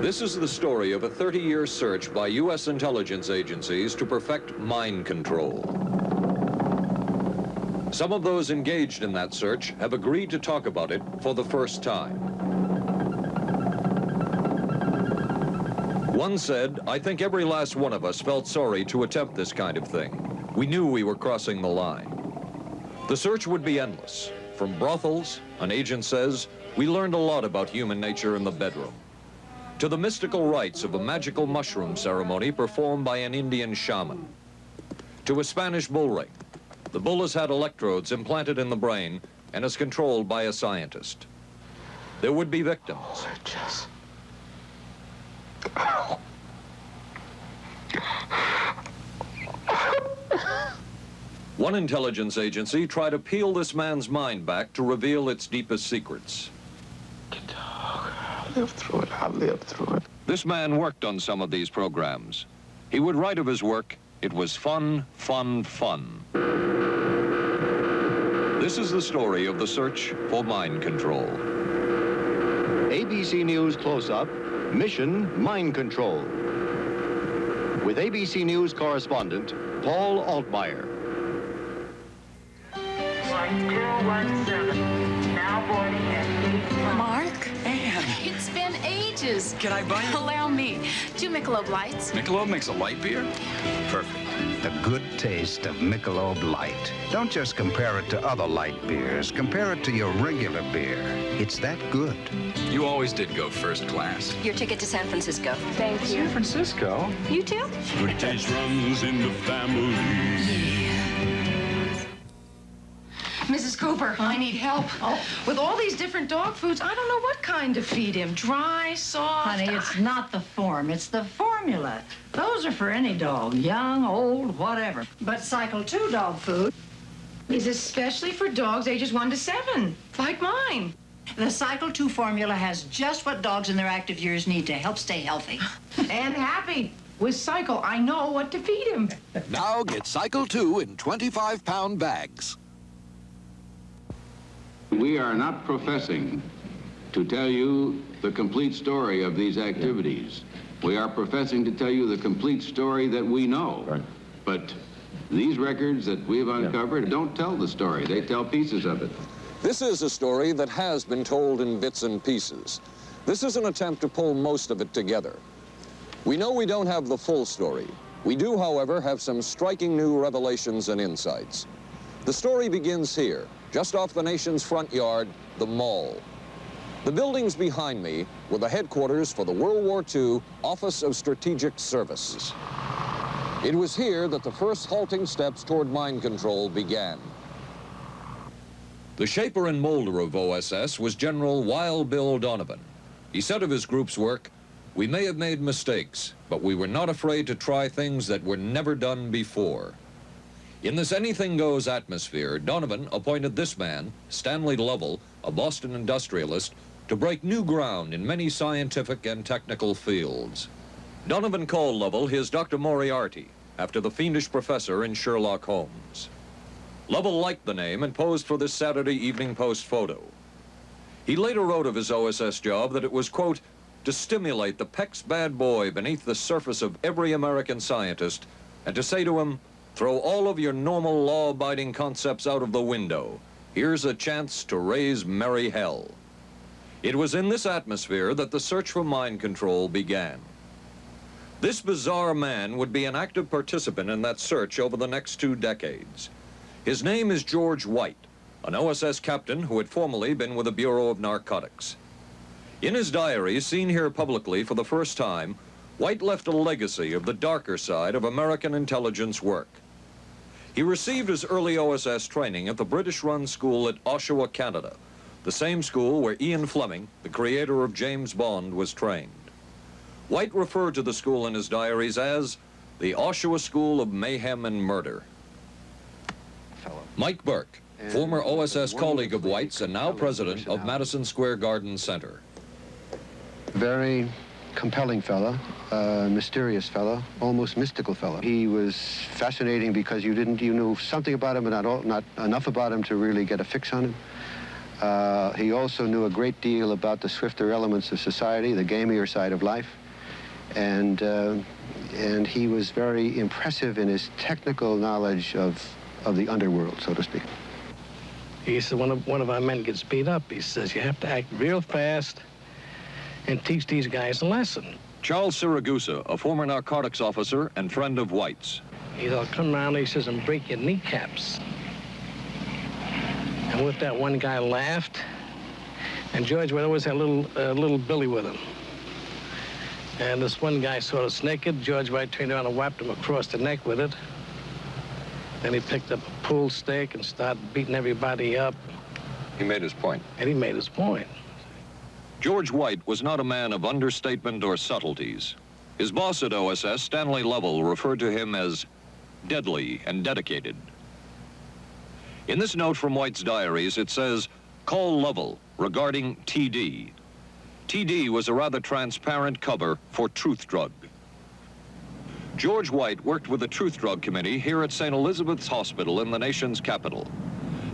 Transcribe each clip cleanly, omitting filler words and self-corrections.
This is the story of a 30-year search by U.S. intelligence agencies to perfect mind control. Some of those engaged in that search have agreed to talk about it for the first time. One said, "I think every last one of us felt sorry to attempt this kind of thing. We knew we were crossing the line." The search would be endless. From brothels, an agent says, we learned a lot about human nature in the bedroom, to the mystical rites of a magical mushroom ceremony performed by an Indian shaman, to a Spanish bull ring. The bull has had electrodes implanted in the brain and is controlled by a scientist. There would be victims. Oh, Jess. One intelligence agency tried to peel this man's mind back to reveal its deepest secrets. I'll live through it. I'll live through it. This man worked on some of these programs. He would write of his work, "It was fun, fun, fun." This is the story of the search for mind control. ABC News Close-Up, Mission Mind Control. With ABC News correspondent Paul Altmaier. Flight 217, now boarding at 8. Mark? Anne. It's been ages. Can I buy you? Allow me. 2 Michelob Lights. Michelob makes a light beer? Perfect. The good taste of Michelob Light. Don't just compare it to other light beers. Compare it to your regular beer. It's that good. You always did go first class. Your ticket to San Francisco. Thank you. San Francisco? You too? Good taste runs in the family. Mrs. Cooper, I need help. Oh. With all these different dog foods, I don't know what kind to feed him. Dry, soft. Honey, it's not the form, it's the formula. Those are for any dog, young, old, whatever. But Cycle 2 dog food is especially for dogs ages 1 to 7, like mine. The Cycle 2 formula has just what dogs in their active years need to help stay healthy. And happy. With Cycle, I know what to feed him. Now get Cycle 2 in 25-pound bags. We are not professing to tell you the complete story of these activities. We are professing to tell you the complete story that we know. Right. But these records that we've uncovered don't tell the story. They tell pieces of it. This is a story that has been told in bits and pieces. This is an attempt to pull most of it together. We know we don't have the full story. We do, however, have some striking new revelations and insights. The story begins here, just off the nation's front yard, the Mall. The buildings behind me were the headquarters for the World War II Office of Strategic Services. It was here that the first halting steps toward mind control began. The shaper and molder of OSS was General Wild Bill Donovan. He said of his group's work, "We may have made mistakes, but we were not afraid to try things that were never done before." In this anything-goes atmosphere, Donovan appointed this man, Stanley Lovell, a Boston industrialist, to break new ground in many scientific and technical fields. Donovan called Lovell his Dr. Moriarty, after the fiendish professor in Sherlock Holmes. Lovell liked the name and posed for this Saturday Evening Post photo. He later wrote of his OSS job that it was, quote, to stimulate the Peck's bad boy beneath the surface of every American scientist and to say to him, throw all of your normal law-abiding concepts out of the window. Here's a chance to raise merry hell. It was in this atmosphere that the search for mind control began. This bizarre man would be an active participant in that search over the next 2 decades. His name is George White, an OSS captain who had formerly been with the Bureau of Narcotics. In his diary, seen here publicly for the first time, White left a legacy of the darker side of American intelligence work. He received his early OSS training at the British-run school at Oshawa, Canada, the same school where Ian Fleming, the creator of James Bond, was trained. White referred to the school in his diaries as the Oshawa School of Mayhem and Murder. Mike Burke, former OSS colleague of White's and now president of Madison Square Garden Center. Very compelling fella, mysterious fella, almost mystical fella. He was fascinating because you knew something about him, but not enough about him to really get a fix on him. He also knew a great deal about the swifter elements of society, the gamier side of life, and he was very impressive in his technical knowledge of the underworld, so to speak. He said, one of our men gets beat up. He says, you have to act real fast and teach these guys a lesson. Charles Siragusa, a former narcotics officer and friend of White's. He'll come around, he says, and break your kneecaps. And with that, one guy laughed, and George would always have little Billy with him. And this one guy sort of naked. George White turned around and whapped him across the neck with it. Then he picked up a pool stick and started beating everybody up. He made his point. And he made his point. George White was not a man of understatement or subtleties. His boss at OSS, Stanley Lovell, referred to him as deadly and dedicated. In this note from White's diaries, it says, call Lovell regarding TD. TD was a rather transparent cover for Truth Drug. George White worked with the Truth Drug Committee here at St. Elizabeth's Hospital in the nation's capital.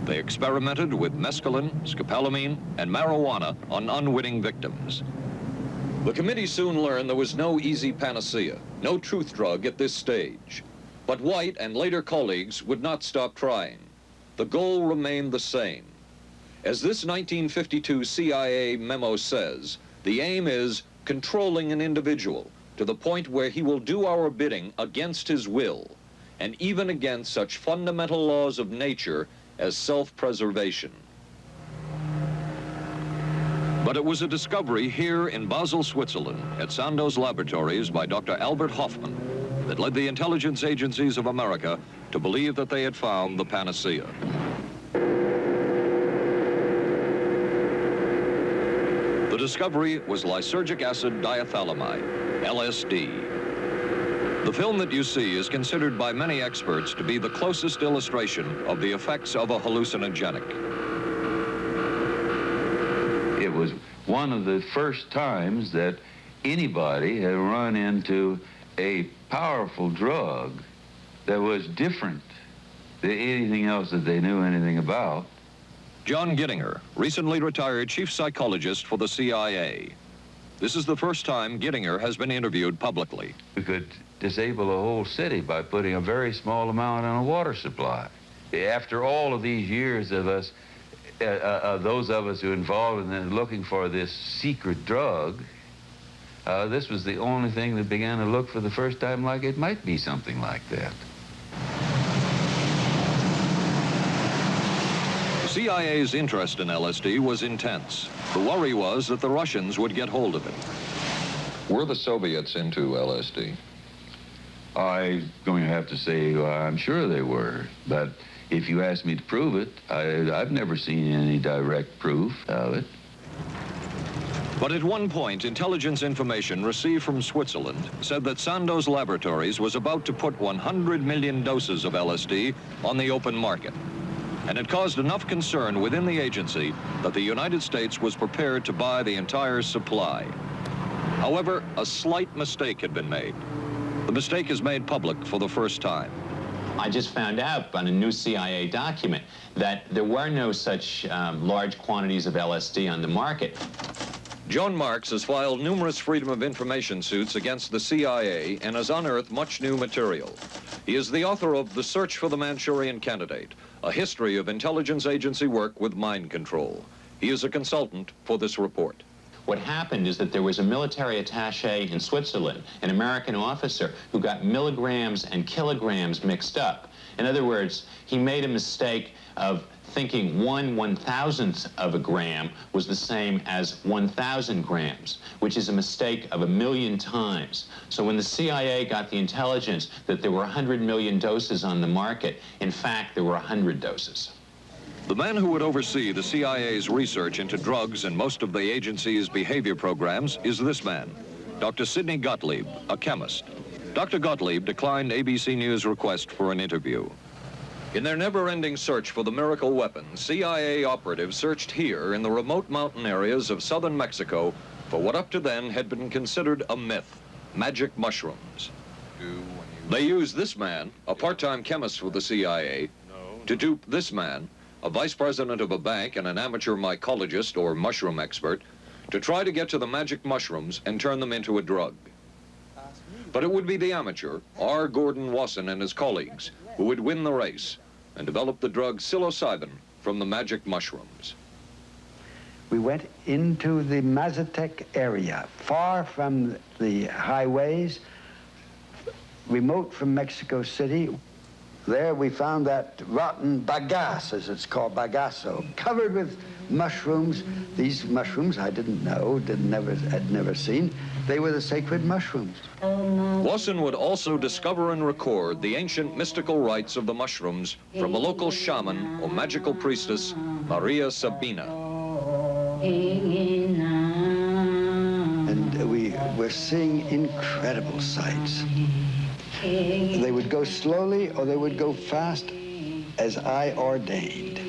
They experimented with mescaline, scopolamine, and marijuana on unwitting victims. The committee soon learned there was no easy panacea, no truth drug at this stage. But White and later colleagues would not stop trying. The goal remained the same. As this 1952 CIA memo says, the aim is controlling an individual to the point where he will do our bidding against his will, and even against such fundamental laws of nature as self-preservation. But it was a discovery here in Basel, Switzerland, at Sandoz Laboratories by Dr. Albert Hoffman that led the intelligence agencies of America to believe that they had found the panacea. The discovery was lysergic acid diethylamide, LSD. The film that you see is considered by many experts to be the closest illustration of the effects of a hallucinogenic. It was one of the first times that anybody had run into a powerful drug that was different than anything else that they knew anything about. John Gittinger, recently retired chief psychologist for the CIA. This is the first time Gittinger has been interviewed publicly. We could disable a whole city by putting a very small amount on a water supply. After all of these years of us, those of us who are involved in looking for this secret drug, this was the only thing that began to look for the first time like it might be something like that. The CIA's interest in LSD was intense. The worry was that the Russians would get hold of it. Were the Soviets into LSD? I'm going to have to say I'm sure they were, but if you ask me to prove it, I've never seen any direct proof of it. But at one point, intelligence information received from Switzerland said that Sandoz Laboratories was about to put 100 million doses of LSD on the open market. And it caused enough concern within the agency that the United States was prepared to buy the entire supply. However, a slight mistake had been made. The mistake is made public for the first time. I just found out on a new CIA document that there were no such large quantities of LSD on the market. Joan Marks has filed numerous Freedom of Information suits against the CIA and has unearthed much new material. He is the author of The Search for the Manchurian Candidate, a history of intelligence agency work with mind control. He is a consultant for this report. What happened is that there was a military attaché in Switzerland, an American officer, who got milligrams and kilograms mixed up. In other words, he made a mistake of thinking 1/1000th of a gram was the same as 1,000 grams, which is a mistake of 1,000,000 times. So when the CIA got the intelligence that there were 100 million doses on the market, in fact, there were 100 doses. The man who would oversee the CIA's research into drugs and most of the agency's behavior programs is this man, Dr. Sidney Gottlieb, a chemist. Dr. Gottlieb declined ABC News' request for an interview. In their never-ending search for the miracle weapon, CIA operatives searched here in the remote mountain areas of southern Mexico for what up to then had been considered a myth, magic mushrooms. They used this man, a part-time chemist for the CIA, to dupe this man, a vice president of a bank, and an amateur mycologist or mushroom expert to try to get to the magic mushrooms and turn them into a drug. But it would be the amateur, R. Gordon Wasson and his colleagues, who would win the race and develop the drug psilocybin from the magic mushrooms. We went into the Mazatec area, far from the highways, remote from Mexico City. There we found that rotten bagasse, as it's called, bagasso, covered with mushrooms. These mushrooms I didn't know, had never seen. They were the sacred mushrooms. Wasson would also discover and record the ancient mystical rites of the mushrooms from a local shaman or magical priestess, Maria Sabina. And we were seeing incredible sights. They would go slowly or they would go fast as I ordained.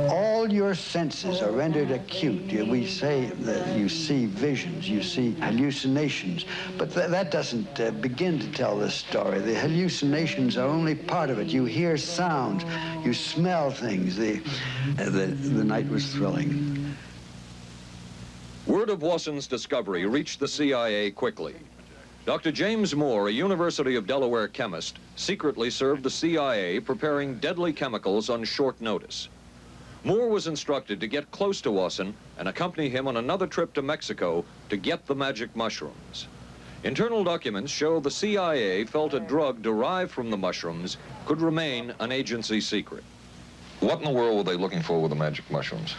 All your senses are rendered acute. We say that you see visions, you see hallucinations, but that doesn't begin to tell this story. The hallucinations are only part of it. You hear sounds, you smell things. The night was thrilling. Word of Wasson's discovery reached the CIA quickly. Dr. James Moore, a University of Delaware chemist, secretly served the CIA preparing deadly chemicals on short notice. Moore was instructed to get close to Wasson and accompany him on another trip to Mexico to get the magic mushrooms. Internal documents show the CIA felt a drug derived from the mushrooms could remain an agency secret. What in the world were they looking for with the magic mushrooms?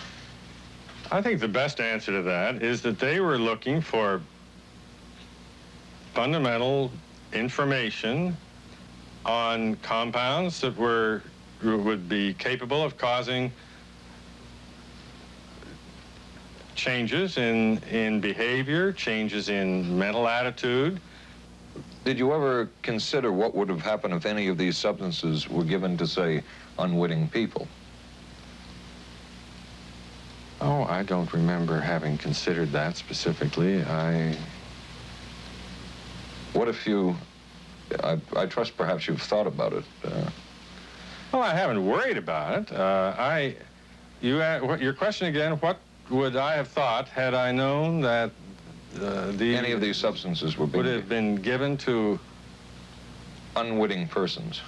I think the best answer to that is that they were looking for fundamental information on compounds that would be capable of causing changes in behavior, changes in mental attitude. Did you ever consider what would have happened if any of these substances were given to, say, unwitting people? Oh, I don't remember having considered that specifically. What if you, I trust perhaps you've thought about it. Well, I haven't worried about it. Your question again, what would I have thought had I known that any of these substances would have been given to unwitting persons?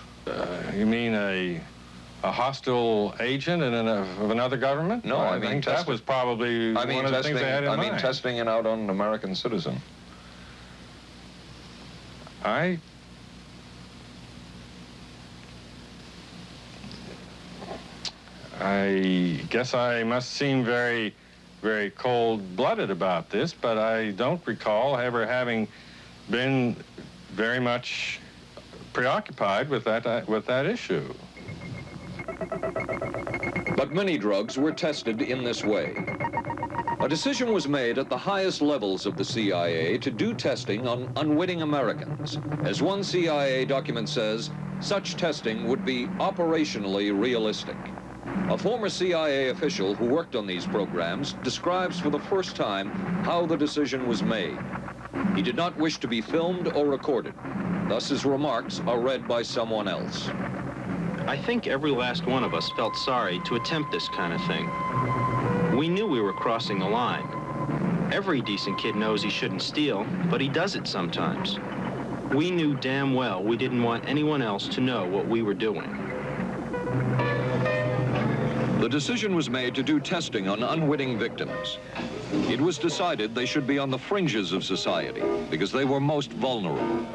You mean a hostile agent of another government? No, I mean think that was probably one of the things they had in mind. I mean testing it out on an American citizen. I guess I must seem very, very cold-blooded about this, but I don't recall ever having been very much preoccupied with that issue. But many drugs were tested in this way. A decision was made at the highest levels of the CIA to do testing on unwitting Americans. As one CIA document says, such testing would be operationally realistic. A former CIA official who worked on these programs describes for the first time how the decision was made. He did not wish to be filmed or recorded. Thus his remarks are read by someone else. I think every last one of us felt sorry to attempt this kind of thing. We knew we were crossing the line. Every decent kid knows he shouldn't steal, but he does it sometimes. We knew damn well we didn't want anyone else to know what we were doing. The decision was made to do testing on unwitting victims. It was decided they should be on the fringes of society because they were most vulnerable.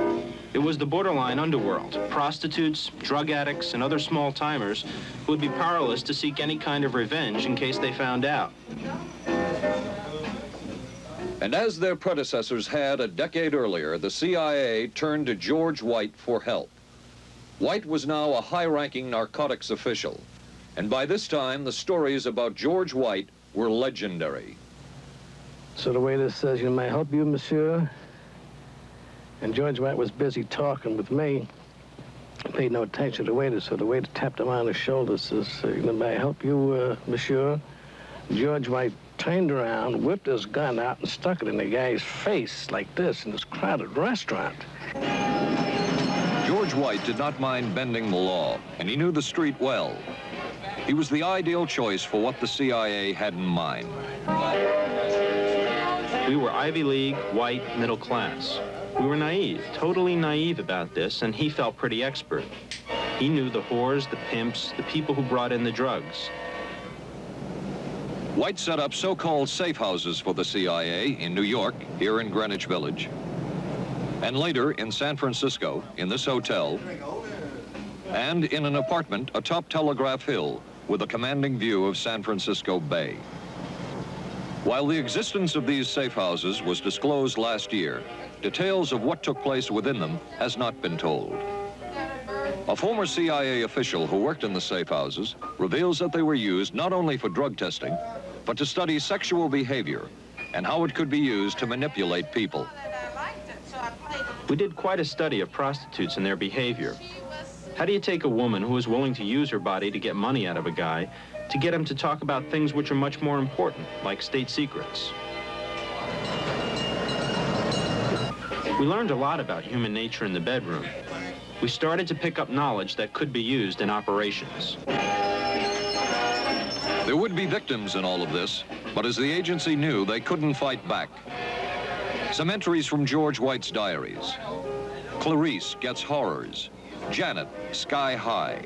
It was the borderline underworld, prostitutes, drug addicts, and other small-timers who would be powerless to seek any kind of revenge in case they found out. And as their predecessors had a decade earlier, the CIA turned to George White for help. White was now a high-ranking narcotics official, and by this time, the stories about George White were legendary. So the waiter says, "May I help you, monsieur?" And George White was busy talking with me. I paid no attention to the waiter, so the waiter tapped him on the shoulder, says, "May I help you, monsieur?" George White turned around, whipped his gun out, and stuck it in the guy's face like this in this crowded restaurant. George White did not mind bending the law, and he knew the street well. He was the ideal choice for what the CIA had in mind. We were Ivy League, white, middle class. We were naive, totally naive about this, and he felt pretty expert. He knew the whores, the pimps, the people who brought in the drugs. White set up so-called safe houses for the CIA in New York, here in Greenwich Village, and later in San Francisco, in this hotel, and in an apartment atop Telegraph Hill with a commanding view of San Francisco Bay. While the existence of these safe houses was disclosed last year, details of what took place within them has not been told. A former CIA official who worked in the safe houses reveals that they were used not only for drug testing, but to study sexual behavior and how it could be used to manipulate people. We did quite a study of prostitutes and their behavior. How do you take a woman who is willing to use her body to get money out of a guy to get him to talk about things which are much more important, like state secrets? We learned a lot about human nature in the bedroom. We started to pick up knowledge that could be used in operations. There would be victims in all of this, but as the agency knew, they couldn't fight back. Some entries from George White's diaries. Clarice gets horrors. Janet, sky high.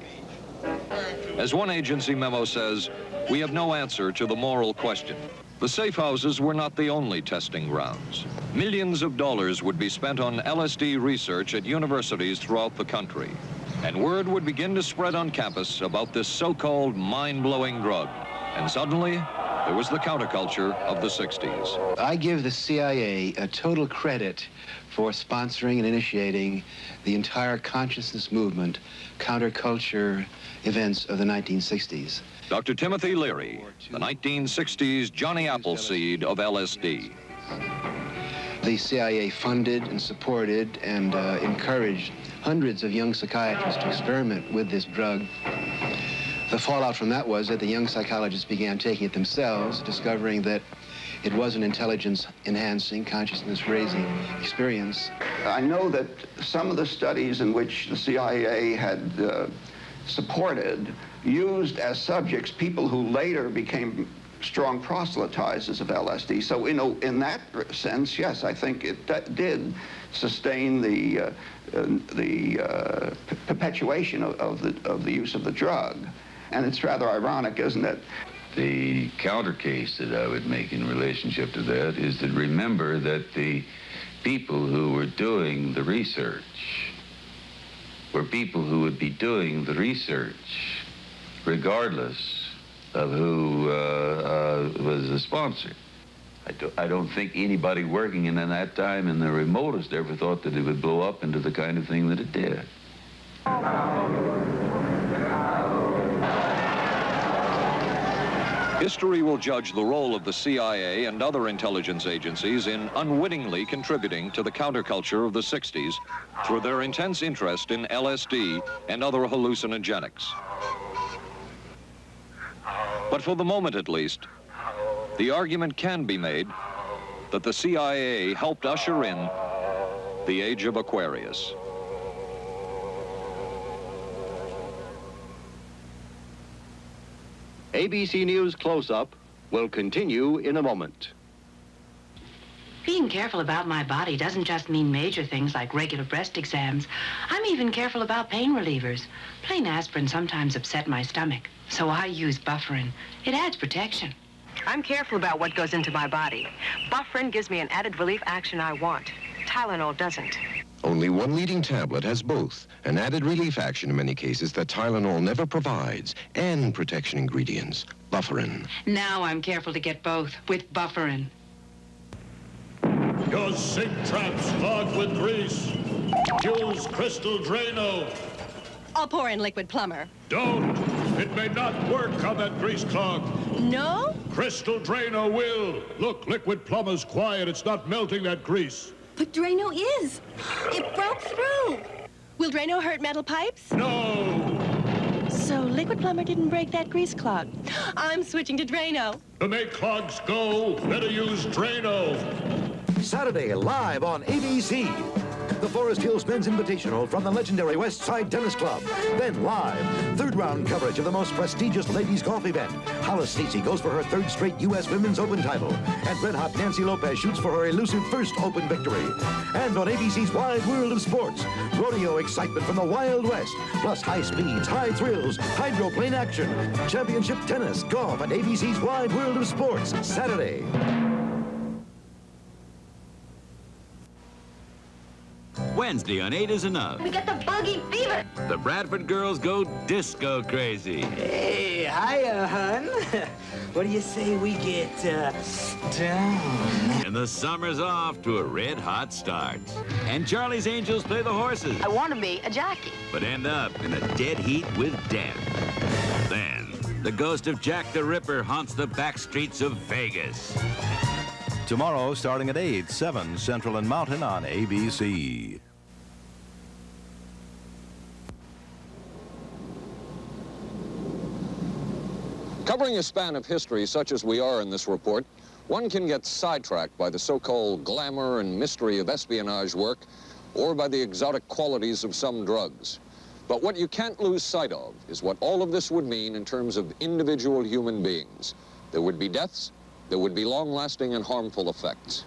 As one agency memo says, we have no answer to the moral question. The safe houses were not the only testing grounds. Millions of dollars would be spent on LSD research at universities throughout the country. And word would begin to spread on campus about this so-called mind-blowing drug. And suddenly, there was the counterculture of the 60s. I give the CIA a total credit for sponsoring and initiating the entire consciousness movement, counterculture events of the 1960s. Dr. Timothy Leary, the 1960s Johnny Appleseed of LSD. The CIA funded and supported and encouraged hundreds of young psychiatrists to experiment with this drug. The fallout from that was that the young psychologists began taking it themselves, discovering that it was an intelligence-enhancing, consciousness-raising experience. I know that some of the studies in which the CIA had supported used as subjects people who later became strong proselytizers of LSD. So, in that sense, yes, I think it did sustain the perpetuation of the use of the drug. And it's rather ironic, isn't it? The counter case that I would make in relationship to that is to remember that the people who were doing the research were people who would be doing the research regardless of who was the sponsor. I don't think anybody working in that time in the remotest ever thought that it would blow up into the kind of thing that it did. History will judge the role of the CIA and other intelligence agencies in unwittingly contributing to the counterculture of the 60s through their intense interest in LSD and other hallucinogenics. But for the moment, at least, the argument can be made that the CIA helped usher in the age of Aquarius. ABC News Close-Up will continue in a moment. Being careful about my body doesn't just mean major things like regular breast exams. I'm even careful about pain relievers. Plain aspirin sometimes upset my stomach, so I use Bufferin. It adds protection. I'm careful about what goes into my body. Bufferin gives me an added relief action I want. Tylenol doesn't. Only one leading tablet has both, an added relief action in many cases that Tylenol never provides, and protection ingredients, Bufferin. Now I'm careful to get both with Bufferin. Your sink trap's clogged with grease. Use Crystal Drano. I'll pour in liquid plumber. Don't. It may not work on that grease clog. No? Crystal Drano will. Look, liquid plumber's quiet. It's not melting that grease. But Drano is. It broke through. Will Drano hurt metal pipes? No. So liquid plumber didn't break that grease clog. I'm switching to Drano. To make clogs go, better use Drano. Saturday live on ABC. the Forest Hills Men's Invitational from the legendary West Side Tennis Club. Then live, third round coverage of the most prestigious ladies golf event. Hollis Stacey goes for her third straight U.S. Women's Open title. And red-hot Nancy Lopez shoots for her elusive first Open victory. And on ABC's Wide World of Sports, rodeo excitement from the Wild West, plus high speeds, high thrills, hydroplane action, championship tennis, golf, and ABC's Wide World of Sports, Saturday. Wednesday on 8 is Enough. We got the buggy fever. The Bradford girls go disco crazy. Hey, hiya, hun. What do you say we get, down? And the summer's off to a red-hot start. And Charlie's Angels play the horses. I want to be a jockey. But end up in a dead heat with death. Then, the ghost of Jack the Ripper haunts the back streets of Vegas. Tomorrow, starting at 8, 7 Central and Mountain on ABC. Covering a span of history such as we are in this report, one can get sidetracked by the so-called glamour and mystery of espionage work or by the exotic qualities of some drugs. But what you can't lose sight of is what all of this would mean in terms of individual human beings. There would be deaths, there would be long-lasting and harmful effects.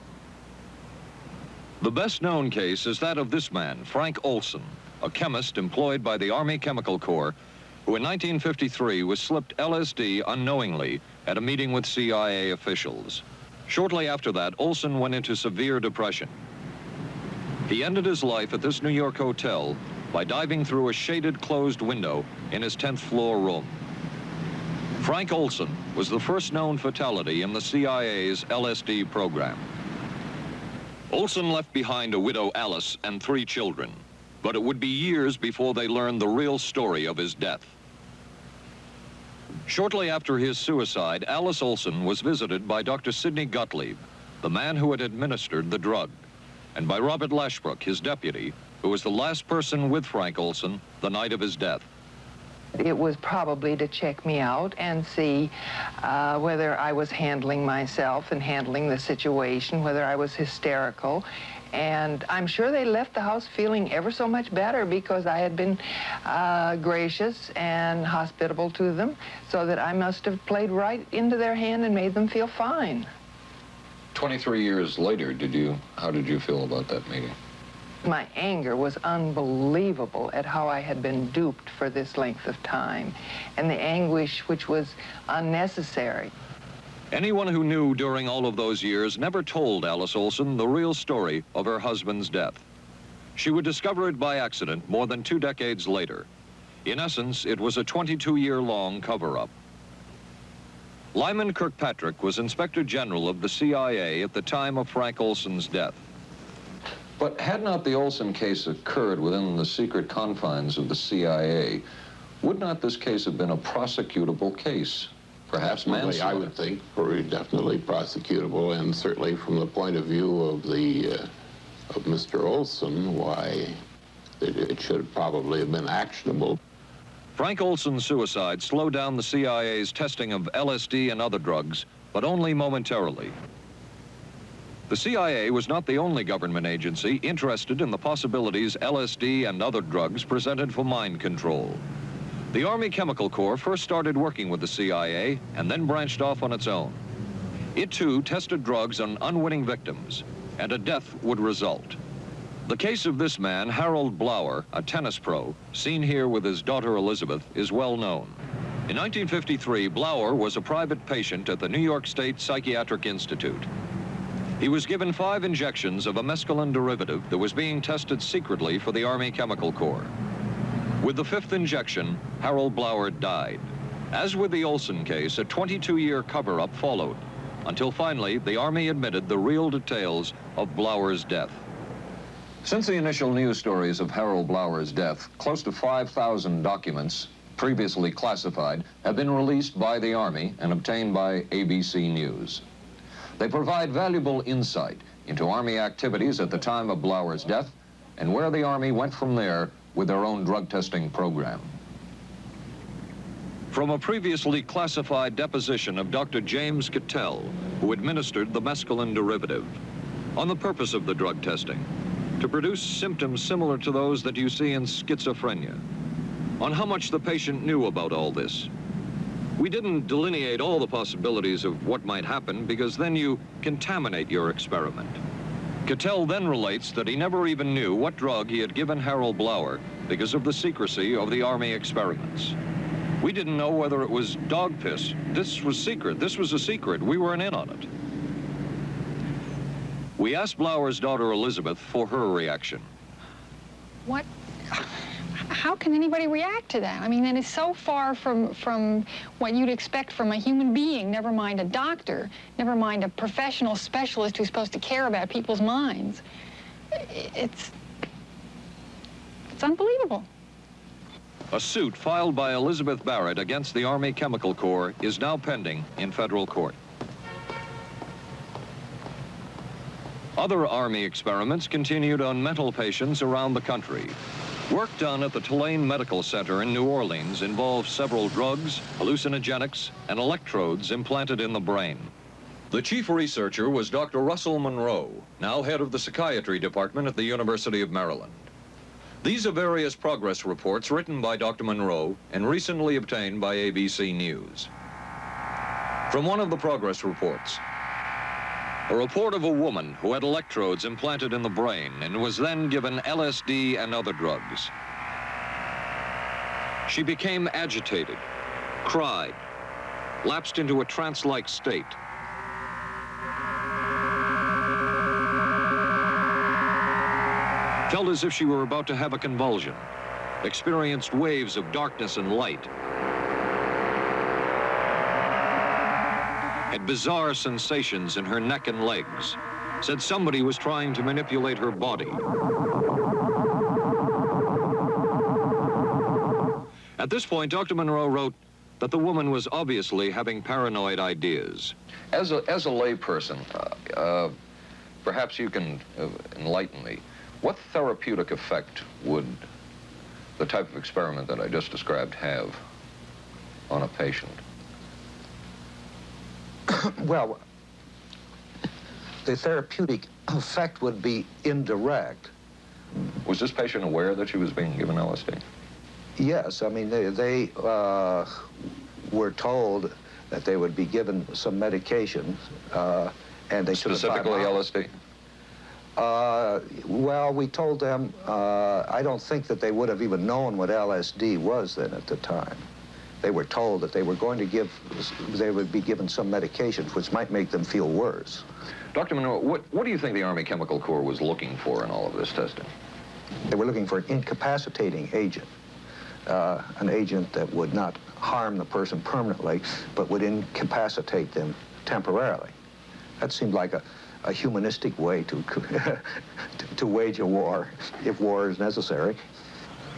The best-known case is that of this man, Frank Olson, a chemist employed by the Army Chemical Corps, who in 1953 was slipped LSD unknowingly at a meeting with CIA officials. Shortly after that, Olson went into severe depression. He ended his life at this New York hotel by diving through a shaded closed window in his 10th floor room. Frank Olson was the first known fatality in the CIA's LSD program. Olson left behind a widow, Alice, and 3 children, but it would be years before they learned the real story of his death. Shortly after his suicide, Alice Olson was visited by Dr. Sidney Gottlieb, the man who had administered the drug, and by Robert Lashbrook, his deputy, who was the last person with Frank Olson the night of his death. It was probably to check me out and see whether I was handling myself and handling the situation, whether I was hysterical. And I'm sure they left the house feeling ever so much better because I had been gracious and hospitable to them, so that I must have played right into their hand and made them feel fine. 23 years later, how did you feel about that meeting? My anger was unbelievable at how I had been duped for this length of time, and the anguish which was unnecessary. Anyone who knew during all of those years never told Alice Olson the real story of her husband's death. She would discover it by accident more than 2 decades later. In essence, it was a 22-year-long cover-up. Lyman Kirkpatrick was Inspector General of the CIA at the time of Frank Olson's death. But had not the Olson case occurred within the secret confines of the CIA, would not this case have been a prosecutable case? Perhaps manslaughter? I would think very definitely prosecutable, and certainly from the point of view of of Mr. Olson, why it should probably have been actionable. Frank Olson's suicide slowed down the CIA's testing of LSD and other drugs, but only momentarily. The CIA was not the only government agency interested in the possibilities LSD and other drugs presented for mind control. The Army Chemical Corps first started working with the CIA and then branched off on its own. It too tested drugs on unwitting victims, and a death would result. The case of this man, Harold Blower, a tennis pro, seen here with his daughter Elizabeth, is well known. In 1953, Blower was a private patient at the New York State Psychiatric Institute. He was given 5 injections of a mescaline derivative that was being tested secretly for the Army Chemical Corps. With the 5th injection, Harold Blower died. As with the Olson case, a 22-year cover-up followed, until finally the Army admitted the real details of Blower's death. Since the initial news stories of Harold Blower's death, close to 5,000 documents, previously classified, have been released by the Army and obtained by ABC News. They provide valuable insight into Army activities at the time of Blower's death and where the Army went from there with their own drug testing program. From a previously classified deposition of Dr. James Cattell, who administered the mescaline derivative, on the purpose of the drug testing, to produce symptoms similar to those that you see in schizophrenia. On how much the patient knew about all this. We didn't delineate all the possibilities of what might happen because then you contaminate your experiment. Cattell then relates that he never even knew what drug he had given Harold Blauer because of the secrecy of the Army experiments. We didn't know whether it was dog piss. This was secret. This was a secret. We weren't in on it. We asked Blauer's daughter Elizabeth for her reaction. What? How can anybody react to that? I mean, that is so far from what you'd expect from a human being, never mind a doctor, never mind a professional specialist who's supposed to care about people's minds. It's unbelievable. A suit filed by Elizabeth Barrett against the Army Chemical Corps is now pending in federal court. Other Army experiments continued on mental patients around the country. Work done at the Tulane Medical Center in New Orleans involved several drugs, hallucinogenics, and electrodes implanted in the brain. The chief researcher was Dr. Russell Monroe, now head of the psychiatry department at the University of Maryland. These are various progress reports written by Dr. Monroe and recently obtained by ABC News. From one of the progress reports, a report of a woman who had electrodes implanted in the brain and was then given LSD and other drugs. She became agitated, cried, lapsed into a trance-like state. Felt as if she were about to have a convulsion, experienced waves of darkness and light, had bizarre sensations in her neck and legs, said somebody was trying to manipulate her body. At this point, Dr. Monroe wrote that the woman was obviously having paranoid ideas. As a layperson, perhaps you can enlighten me. What therapeutic effect would the type of experiment that I just described have on a patient? Well, the therapeutic effect would be indirect. Was this patient aware that she was being given LSD? Yes, I mean, they were told that they would be given some medication, and they should have... Specifically LSD? Well, we told them, I don't think that they would have even known what LSD was then at the time. They were told that they were going to they would be given some medications which might make them feel worse. Dr. Monroe, what do you think the Army Chemical Corps was looking for in all of this testing? They were looking for an incapacitating agent, an agent that would not harm the person permanently, but would incapacitate them temporarily. That seemed like a humanistic way to wage a war, if war is necessary.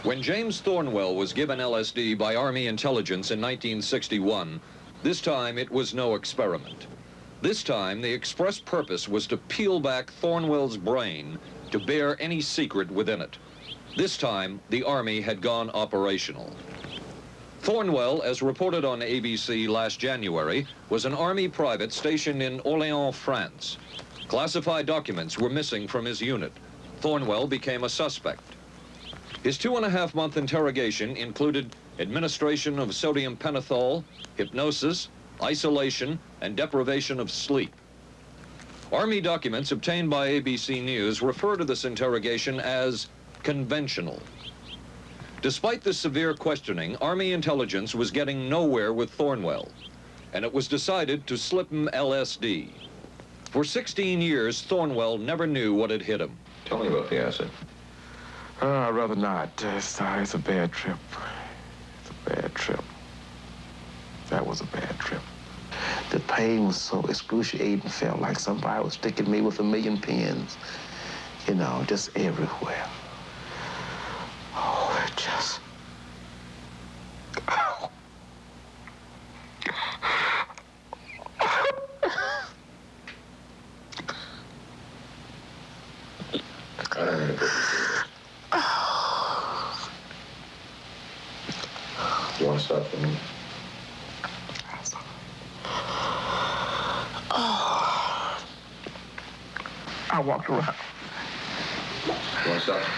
When James Thornwell was given LSD by Army intelligence in 1961, this time it was no experiment. This time the express purpose was to peel back Thornwell's brain to bear any secret within it. This time the Army had gone operational. Thornwell, as reported on ABC last January, was an Army private stationed in Orléans, France. Classified documents were missing from his unit. Thornwell became a suspect. His 2.5-month interrogation included administration of sodium pentothal, hypnosis, isolation, and deprivation of sleep. Army documents obtained by ABC News refer to this interrogation as conventional. Despite this severe questioning, Army intelligence was getting nowhere with Thornwell, and it was decided to slip him LSD. For 16 years, Thornwell never knew what had hit him. Tell me about the acid. I'd rather not. It's a bad trip. It's a bad trip. That was a bad trip. The pain was so excruciating. Felt like somebody was sticking me with 1,000,000 pins. You know, just everywhere. Oh, it just... Oh. Do you want to stop for me? I walked around. Sergeant?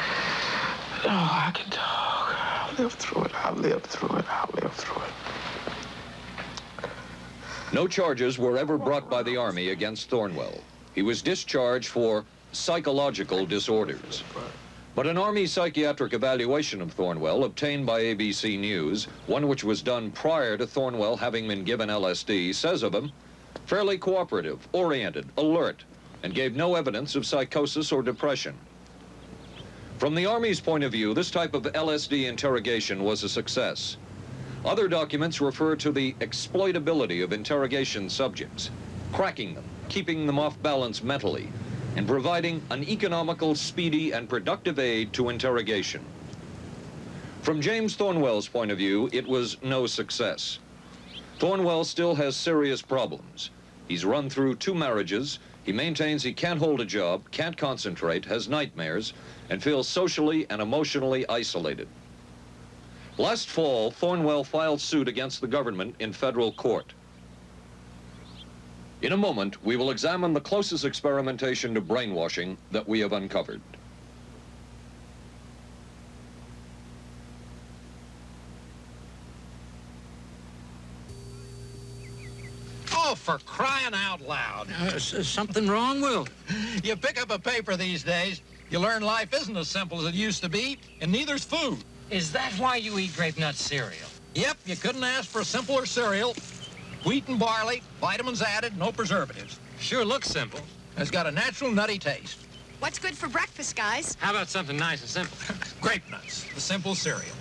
Oh, I can talk. I'll live through it. I'll live through it. I'll live through it. No charges were ever brought by the Army against Thornwell. He was discharged for psychological disorders. But an Army psychiatric evaluation of Thornwell obtained by ABC News, one which was done prior to Thornwell having been given LSD, says of him, fairly cooperative, oriented, alert, and gave no evidence of psychosis or depression. From the Army's point of view, this type of LSD interrogation was a success. Other documents refer to the exploitability of interrogation subjects, cracking them, keeping them off balance mentally, and providing an economical, speedy, and productive aid to interrogation. From James Thornwell's point of view, it was no success. Thornwell still has serious problems. He's run through 2 marriages. He maintains he can't hold a job, can't concentrate, has nightmares, and feels socially and emotionally isolated. Last fall, Thornwell filed suit against the government in federal court. In a moment, we will examine the closest experimentation to brainwashing that we have uncovered. Oh, for crying out loud. Something wrong, Will? You pick up a paper these days, you learn life isn't as simple as it used to be, and neither's food. Is that why you eat grape nut cereal? Yep, you couldn't ask for a simpler cereal. Wheat and barley, vitamins added, no preservatives. Sure looks simple. It's got a natural nutty taste. What's good for breakfast, guys? How about something nice and simple? Grape nuts, the simple cereal.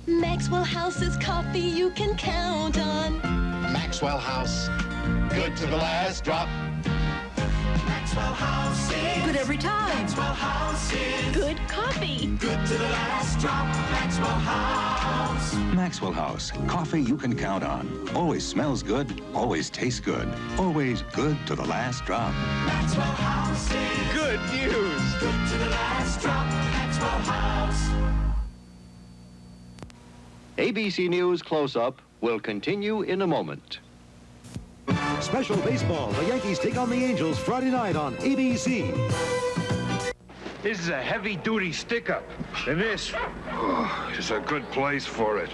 Maxwell House's coffee you can count on. Maxwell House, good to the last drop. Maxwell House is good every time. Maxwell House is good coffee. Good to the last drop. Maxwell House. Maxwell House, coffee you can count on. Always smells good, always tastes good. Always good to the last drop. Maxwell House is good news. Good to the last drop. Maxwell House. ABC News Close-Up will continue in a moment. Special baseball. The Yankees take on the Angels Friday night on ABC. This is a heavy-duty stick-up, and this is a good place for it.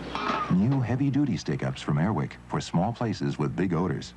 New heavy-duty stick-ups from Airwick for small places with big odors.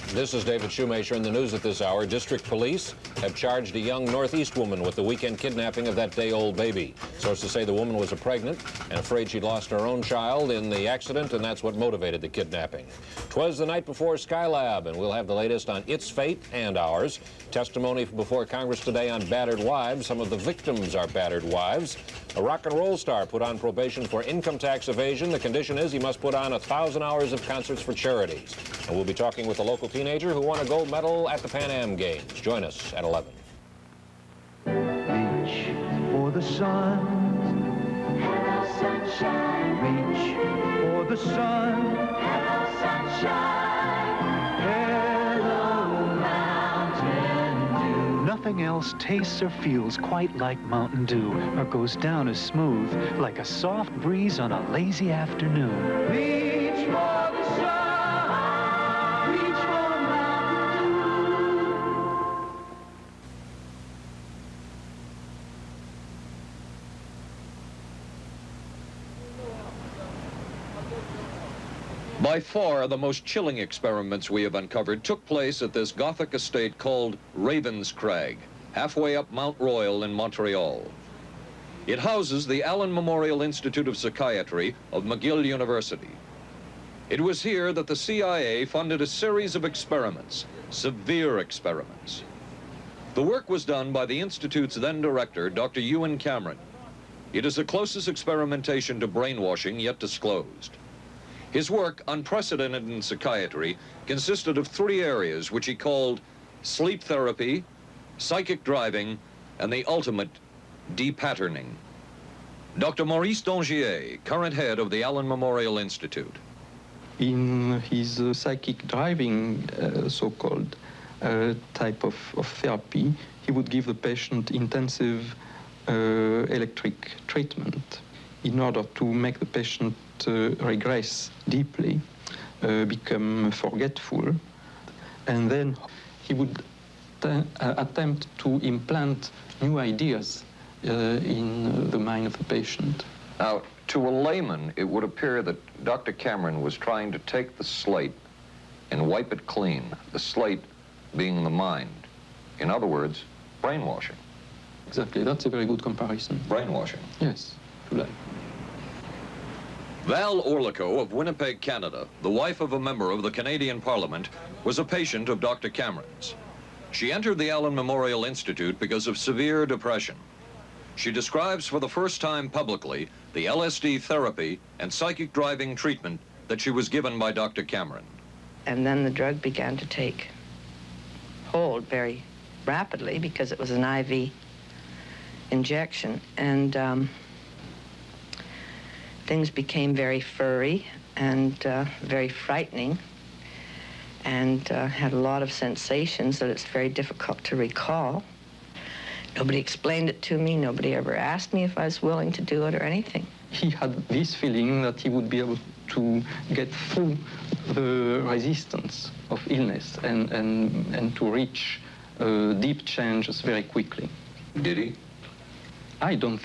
This is David Shoemaker in the news at this hour. District police have charged a young Northeast woman with the weekend kidnapping of that day-old baby. Sources say the woman was pregnant and afraid she'd lost her own child in the accident, and that's what motivated the kidnapping. 'Twas the night before Skylab, and we'll have the latest on its fate and ours. Testimony before Congress today on battered wives. Some of the victims are battered wives. A rock and roll star put on probation for income tax evasion. The condition is he must put on 1,000 hours of concerts for charities. And we'll be talking with a local teenager who won a gold medal at the Pan Am Games. Join us at 11. Reach for the sun. Hello, sunshine. Reach for the sun. Hello, sunshine. Hello, Mountain Dew. Nothing else tastes or feels quite like Mountain Dew, or goes down as smooth like a soft breeze on a lazy afternoon. Reach for the sun. Reach for Mountain Dew. By far, the most chilling experiments we have uncovered took place at this Gothic estate called Ravenscrag, halfway up Mount Royal in Montreal. It houses the Allen Memorial Institute of Psychiatry of McGill University. It was here that the CIA funded a series of experiments, severe experiments. The work was done by the Institute's then director, Dr. Ewan Cameron. It is the closest experimentation to brainwashing yet disclosed. His work, unprecedented in psychiatry, consisted of 3 areas which he called sleep therapy, psychic driving, and the ultimate depatterning. Dr. Maurice Dongier, current head of the Allen Memorial Institute. In his psychic driving, so-called type of therapy, he would give the patient intensive electric treatment in order to make the patient regress deeply, become forgetful. and then he would attempt to implant new ideas in the mind of the patient. Now, to a layman, it would appear that Dr. Cameron was trying to take the slate and wipe it clean, the slate being the mind. In other words, brainwashing. Exactly, that's a very good comparison. Brainwashing. Yes, to that. Val Orlico of Winnipeg, Canada, the wife of a member of the Canadian Parliament, was a patient of Dr. Cameron's. She entered the Allen Memorial Institute because of severe depression. She describes for the first time publicly the LSD therapy and psychic driving treatment that she was given by Dr. Cameron. And then the drug began to take hold very rapidly because it was an IV injection. And things became very furry and very frightening, and had a lot of sensations that it's very difficult to recall. Nobody explained it to me. Nobody ever asked me if I was willing to do it or anything. He had this feeling that he would be able to get through the resistance of illness and to reach deep changes very quickly. Did he? I don't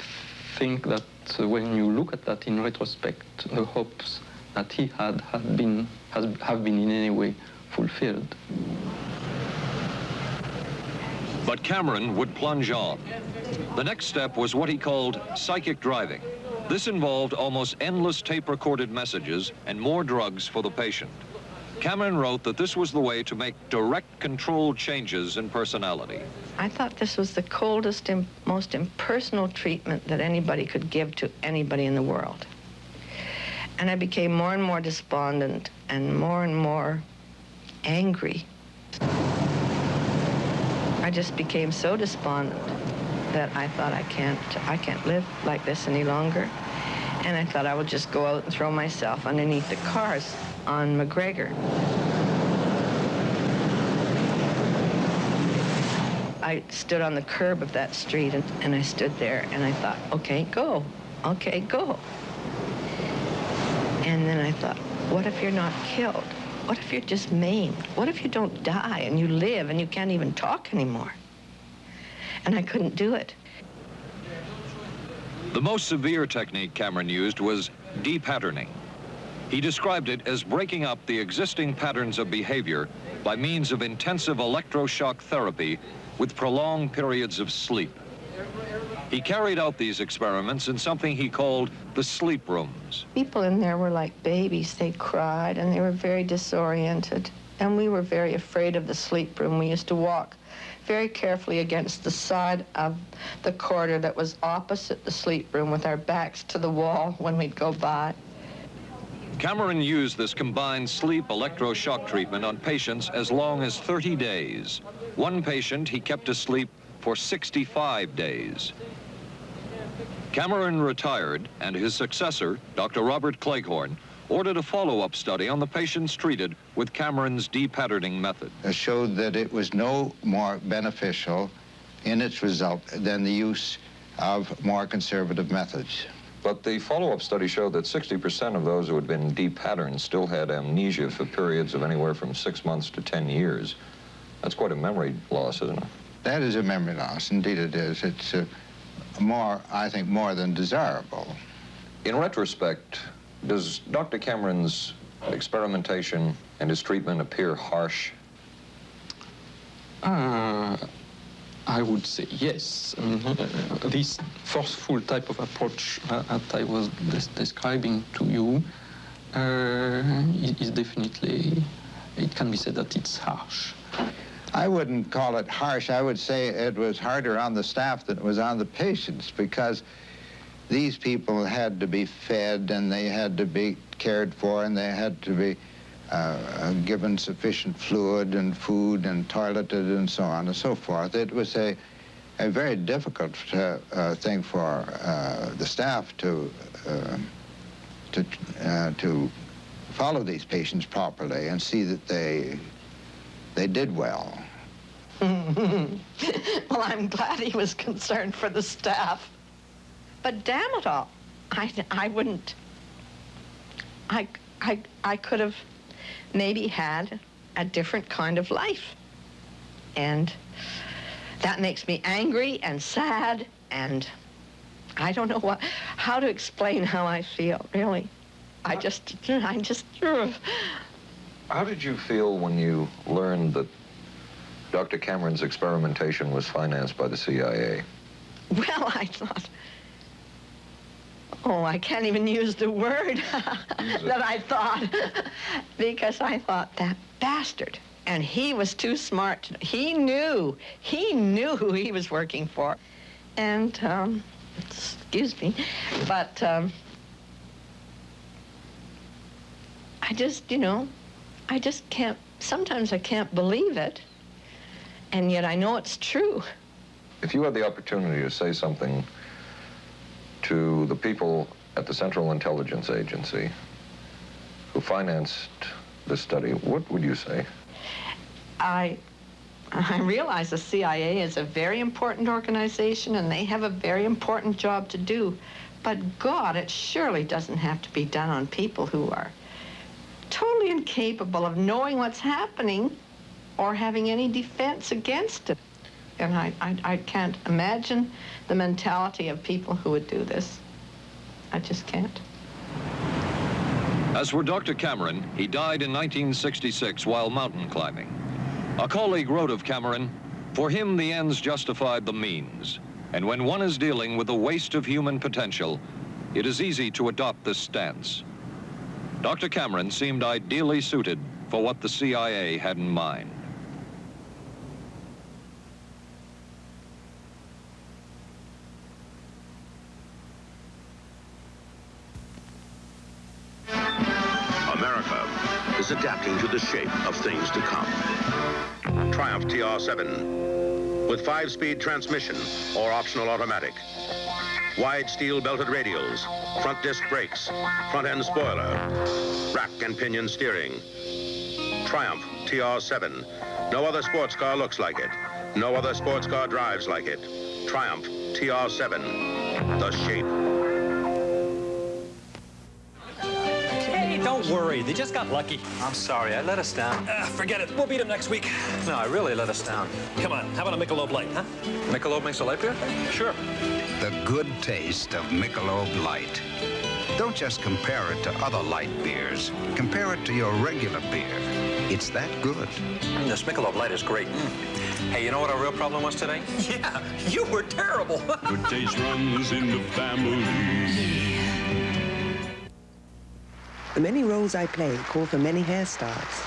think that when you look at that in retrospect, the hopes that he had have been in any way fulfilled. But Cameron would plunge on. The next step was what he called psychic driving. This involved almost endless tape-recorded messages and more drugs for the patient. Cameron wrote that this was the way to make direct control changes in personality. I thought this was the coldest and most impersonal treatment that anybody could give to anybody in the world. And I became more and more despondent and more angry. I just became so despondent that I thought I can't live like this any longer. And I thought I would just go out and throw myself underneath the cars on McGregor. I stood on the curb of that street and I stood there and I thought, okay, go. Okay, go. And then I thought, what if you're not killed? What if you're just maimed? What if you don't die and you live and you can't even talk anymore? And I couldn't do it. The most severe technique Cameron used was de-patterning. He described it as breaking up the existing patterns of behavior by means of intensive electroshock therapy with prolonged periods of sleep. He carried out these experiments in something he called the sleep rooms. People in there were like babies. They cried and they were very disoriented. And we were very afraid of the sleep room. We used to walk very carefully against the side of the corridor that was opposite the sleep room with our backs to the wall when we'd go by. Cameron used this combined sleep electroshock treatment on patients as long as 30 days. One patient he kept asleep for 65 days. Cameron retired, and his successor, Dr. Robert Cleghorn, ordered a follow-up study on the patients treated with Cameron's de-patterning method. It showed that it was no more beneficial in its result than the use of more conservative methods. But the follow-up study showed that 60% of those who had been de-patterned still had amnesia for periods of anywhere from 6 months to 10 years. That's quite a memory loss, isn't it? That is a memory loss. Indeed it is. It's I think, more than desirable. In retrospect, does Dr. Cameron's experimentation and his treatment appear harsh? I would say yes. I mean, this forceful type of approach that I was describing to you is definitely, it can be said that it's harsh. I wouldn't call it harsh. I would say it was harder on the staff than it was on the patients, because these people had to be fed and they had to be cared for and they had to be given sufficient fluid and food and toileted and so on and so forth. It was a very difficult thing for the staff to follow these patients properly and see that they did well. Well, I'm glad he was concerned for the staff. But damn it all, I wouldn't. I could have maybe had a different kind of life. And that makes me angry and sad, and I don't know how to explain how I feel, really. I just. How did you feel when you learned that Dr. Cameron's experimentation was financed by the CIA? Well, I thought, oh, I can't even use the word that I thought, because I thought, that bastard. And he was too smart. He knew who he was working for. And, excuse me, but I just can't, sometimes I can't believe it. And yet I know it's true. If you had the opportunity to say something to the people at the Central Intelligence Agency who financed this study, what would you say? I realize the CIA is a very important organization and they have a very important job to do. But God, it surely doesn't have to be done on people who are totally incapable of knowing what's happening or having any defense against it. And I can't imagine the mentality of people who would do this. I just can't. As for Dr. Cameron, he died in 1966 while mountain climbing. A colleague wrote of Cameron, "For him, the ends justified the means. And when one is dealing with the waste of human potential, it is easy to adopt this stance." Dr. Cameron seemed ideally suited for what the CIA had in mind. America is adapting to the shape of things to come. Triumph TR7 with 5-speed transmission or optional automatic. Wide steel belted radials, front disc brakes, front end spoiler, rack and pinion steering. Triumph TR7. No other sports car looks like it. No other sports car drives like it. Triumph TR7. The shape. Don't worry, they just got lucky. I'm sorry, I let us down. Forget it. We'll beat him next week. No, I really let us down. Come on, how about a Michelob Light, huh? Michelob makes a light beer? Sure. The good taste of Michelob Light. Don't just compare it to other light beers. Compare it to your regular beer. It's that good. This Michelob Light is great. Hey, you know what our real problem was today? Yeah, you were terrible. Good taste runs in the family. The many roles I play call for many hairstyles.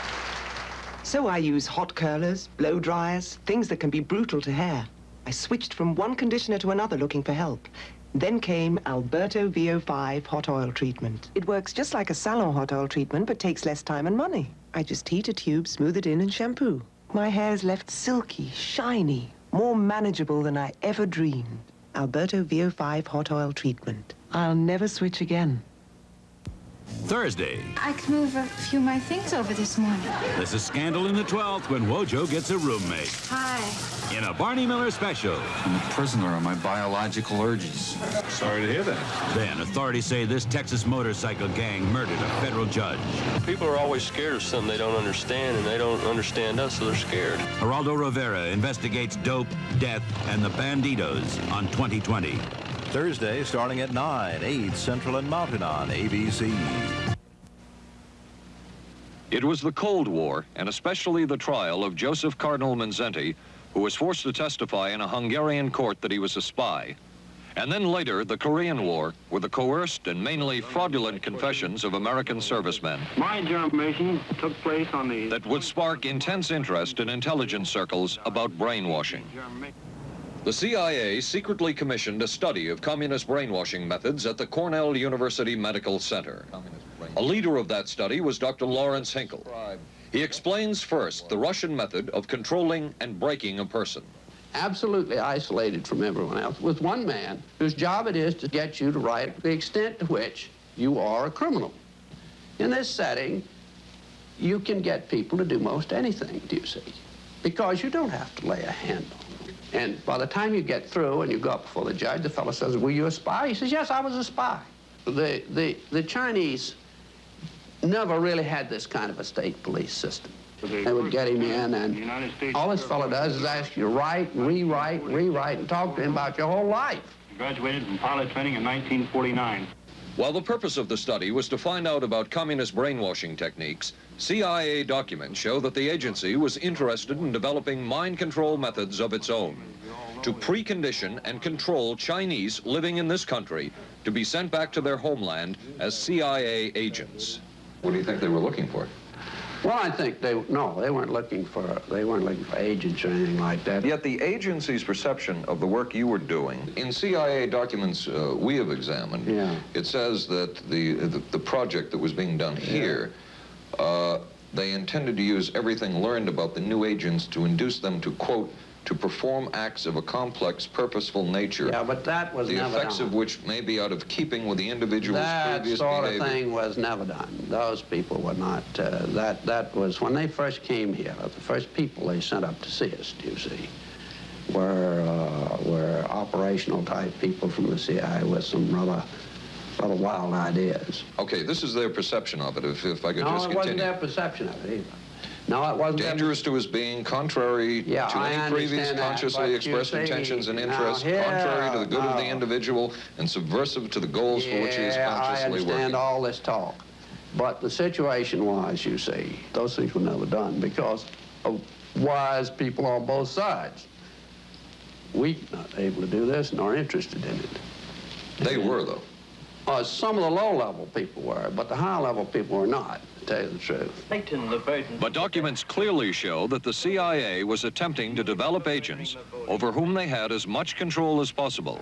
So I use hot curlers, blow dryers, things that can be brutal to hair. I switched from one conditioner to another looking for help. Then came Alberto VO5 hot oil treatment. It works just like a salon hot oil treatment, but takes less time and money. I just heat a tube, smooth it in, and shampoo. My hair's left silky, shiny, more manageable than I ever dreamed. Alberto VO5 hot oil treatment. I'll never switch again. Thursday. I could move a few of my things over this morning. There's a scandal in the 12th when Wojo gets a roommate. Hi. In a Barney Miller special. I'm a prisoner of my biological urges. Sorry to hear that. Then authorities say this Texas motorcycle gang murdered a federal judge. People are always scared of something they don't understand, and they don't understand us, so they're scared. Geraldo Rivera investigates dope, death, and the banditos on 2020. Thursday, starting at 9, 8 Central and Mountain on ABC. It was the Cold War, and especially the trial of Joseph Cardinal Mindszenty, who was forced to testify in a Hungarian court that he was a spy. And then later, the Korean War, with the coerced and mainly fraudulent confessions of American servicemen. My information took place on the... that would spark intense interest in intelligence circles about brainwashing. The CIA secretly commissioned a study of communist brainwashing methods at the Cornell University Medical Center. A leader of that study was Dr. Lawrence Hinkle. He explains first the Russian method of controlling and breaking a person. Absolutely isolated from everyone else, with one man whose job it is to get you to write the extent to which you are a criminal. In this setting, you can get people to do most anything, do you see? Because you don't have to lay a hand on them. And by the time you get through and you go up before the judge, the fellow says, were you a spy? He says, yes, I was a spy. The Chinese never really had this kind of a state police system. They would get him in, and all this fellow does is ask you to write, rewrite, and talk to him about your whole life. Graduated from pilot training in 1949. While the purpose of the study was to find out about communist brainwashing techniques, CIA documents show that the agency was interested in developing mind control methods of its own to precondition and control Chinese living in this country to be sent back to their homeland as CIA agents. What do you think they were looking for? Well, I think they weren't looking for agents or anything like that. Yet the agency's perception of the work you were doing, in CIA documents we have examined, it says that the project that was being done here, they intended to use everything learned about the new agents to induce them to, quote, to perform acts of a complex, purposeful nature. Yeah, but that was the never effects done. of which may be out of keeping with the individual's previous That sort behavior. of thing was never done. Those people were not, that was, when they first came here, the first people they sent up to see us, you see, were operational type people from the CIA with some rather wild ideas. Okay, this is their perception of it, if I could just continue. No, it wasn't their perception of it either. No, it wasn't. Dangerous to his being, contrary to any previous consciously expressed intentions and interests, contrary to the good of the individual, and subversive to the goals for which he is consciously working. I understand all this talk. But the situation was, you see, those things were never done because of wise people on both sides. We were not able to do this nor interested in it. They were, though. Some of the low-level people were, but the high-level people were not, to tell you the truth. But documents clearly show that the CIA was attempting to develop agents over whom they had as much control as possible.